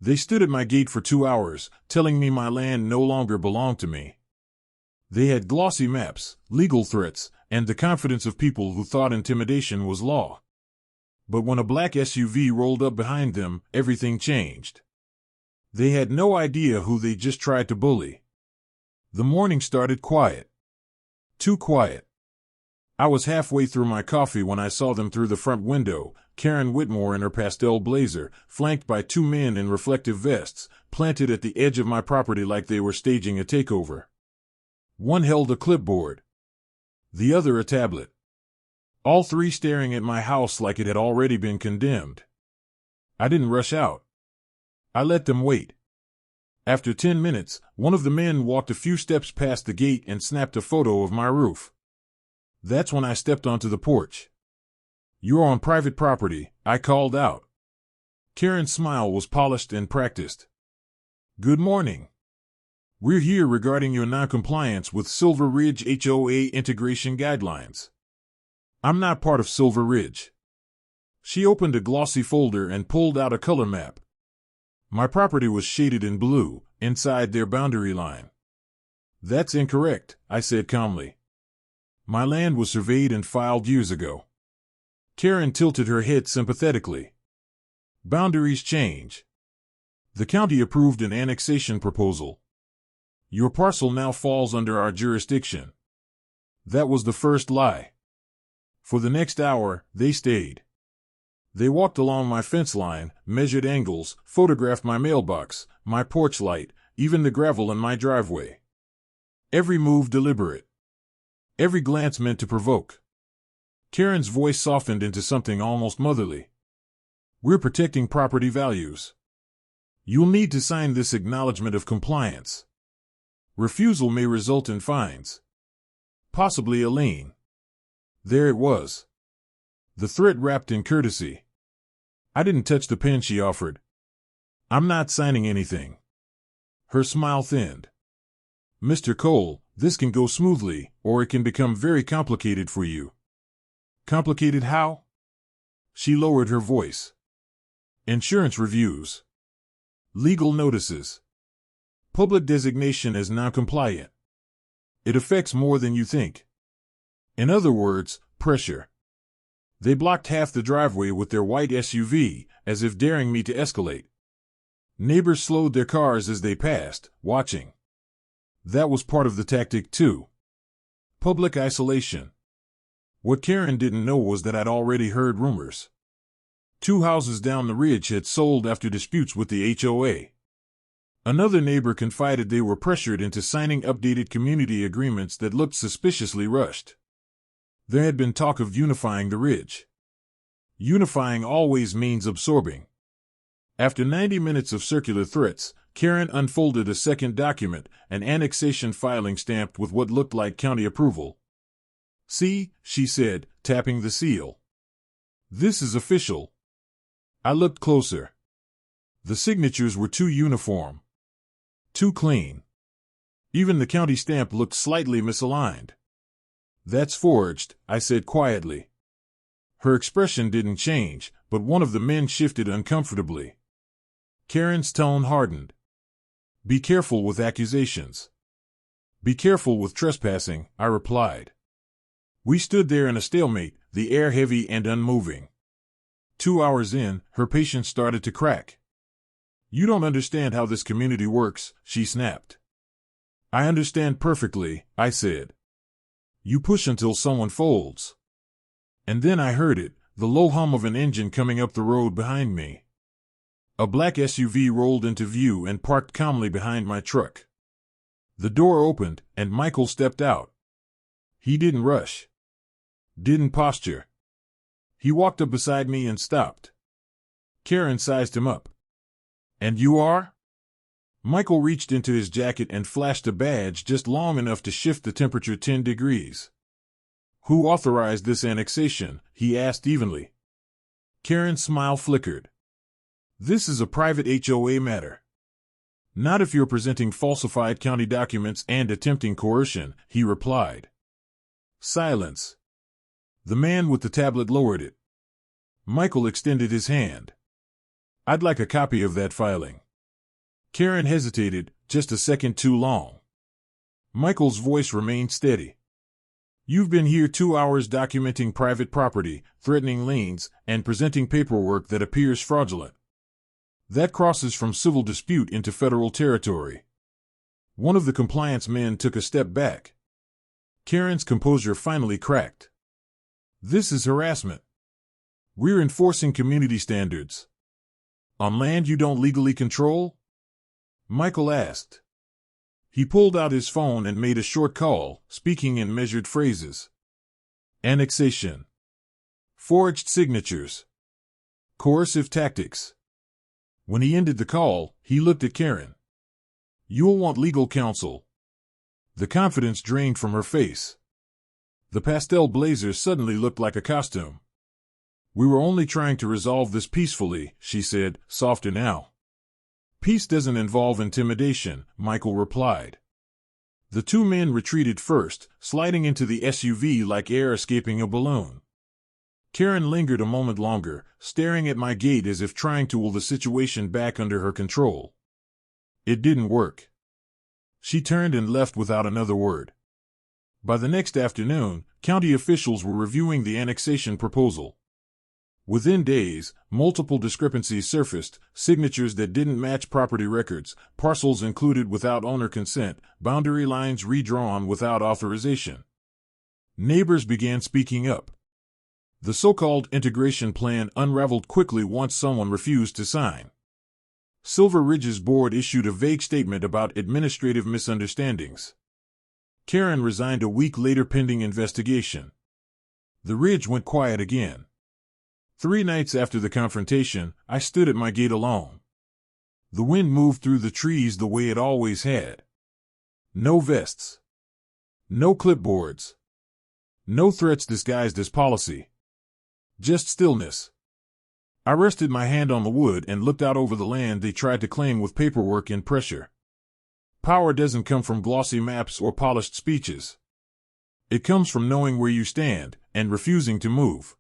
They stood at my gate for 2 hours, telling me my land no longer belonged to me. They had glossy maps, legal threats, and the confidence of people who thought intimidation was law. But when a black SUV rolled up behind them, everything changed. They had no idea who they just tried to bully. The morning started quiet. Too quiet. I was halfway through my coffee when I saw them through the front window, Karen Whitmore in her pastel blazer, flanked by two men in reflective vests, planted at the edge of my property like they were staging a takeover. One held a clipboard. The other a tablet. All three staring at my house like it had already been condemned. I didn't rush out. I let them wait. After 10 minutes, one of the men walked a few steps past the gate and snapped a photo of my roof. That's when I stepped onto the porch. "You're on private property," I called out. Karen's smile was polished and practiced. "Good morning. We're here regarding your noncompliance with Silver Ridge HOA integration guidelines." "I'm not part of Silver Ridge." She opened a glossy folder and pulled out a color map. My property was shaded in blue, inside their boundary line. "That's incorrect," I said calmly. "My land was surveyed and filed years ago." Karen tilted her head sympathetically. "Boundaries change. The county approved an annexation proposal. Your parcel now falls under our jurisdiction." That was the first lie. For the next hour, they stayed. They walked along my fence line, measured angles, photographed my mailbox, my porch light, even the gravel in my driveway. Every move deliberate. Every glance meant to provoke. Karen's voice softened into something almost motherly. "We're protecting property values. You'll need to sign this acknowledgement of compliance. Refusal may result in fines. Possibly a lien." There it was. The threat wrapped in courtesy. I didn't touch the pen she offered. "I'm not signing anything." Her smile thinned. "Mr. Cole, this can go smoothly, or it can become very complicated for you." "Complicated how?" She lowered her voice. "Insurance reviews. Legal notices. Public designation as non-compliant. It affects more than you think. In other words, pressure." They blocked half the driveway with their white SUV, as if daring me to escalate. Neighbors slowed their cars as they passed, watching. That was part of the tactic, too. Public isolation. What Karen didn't know was that I'd already heard rumors. 2 houses down the ridge had sold after disputes with the HOA. Another neighbor confided they were pressured into signing updated community agreements that looked suspiciously rushed. There had been talk of unifying the ridge. Unifying always means absorbing. After 90 minutes of circular threats, Karen unfolded a second document, an annexation filing stamped with what looked like county approval. "See," she said, tapping the seal. "This is official." I looked closer. The signatures were too uniform. Too clean. Even the county stamp looked slightly misaligned. "That's forged," I said quietly. Her expression didn't change, but one of the men shifted uncomfortably. Karen's tone hardened. "Be careful with accusations." "Be careful with trespassing," I replied. We stood there in a stalemate, the air heavy and unmoving. 2 hours in, her patience started to crack. "You don't understand how this community works," she snapped. "I understand perfectly," I said. "You push until someone folds." And then I heard it, the low hum of an engine coming up the road behind me. A black SUV rolled into view and parked calmly behind my truck. The door opened, and Michael stepped out. He didn't rush. Didn't posture. He walked up beside me and stopped. Karen sized him up. "And you are?" Michael reached into his jacket and flashed a badge just long enough to shift the temperature 10 degrees. "Who authorized this annexation?" he asked evenly. Karen's smile flickered. "This is a private HOA matter." "Not if you're presenting falsified county documents and attempting coercion," he replied. Silence. The man with the tablet lowered it. Michael extended his hand. "I'd like a copy of that filing." Karen hesitated, just a second too long. Michael's voice remained steady. You've been here 2 hours documenting private property, threatening liens, and presenting paperwork that appears fraudulent. That crosses from civil dispute into federal territory. One of the compliance men took a step back. Karen's composure finally cracked. This is harassment. We're enforcing community standards. On land you don't legally control? Michael asked. He pulled out his phone and made a short call, speaking in measured phrases. Annexation. Forged signatures. Coercive tactics. When he ended the call, he looked at Karen. You'll want legal counsel. The confidence drained from her face. The pastel blazer suddenly looked like a costume. We were only trying to resolve this peacefully, she said, softer now. Peace doesn't involve intimidation, Michael replied. The two men retreated first, sliding into the SUV like air escaping a balloon. Karen lingered a moment longer, staring at my gate as if trying to will the situation back under her control. It didn't work. She turned and left without another word. By the next afternoon, county officials were reviewing the annexation proposal. Within days, multiple discrepancies surfaced, signatures that didn't match property records, parcels included without owner consent, boundary lines redrawn without authorization. Neighbors began speaking up. The so-called integration plan unraveled quickly once someone refused to sign. Silver Ridge's board issued a vague statement about administrative misunderstandings. Karen resigned a week later pending investigation. The Ridge went quiet again. 3 nights after the confrontation, I stood at my gate alone. The wind moved through the trees the way it always had. No vests. No clipboards. No threats disguised as policy. Just stillness. I rested my hand on the wood and looked out over the land they tried to claim with paperwork and pressure. Power doesn't come from glossy maps or polished speeches. It comes from knowing where you stand and refusing to move.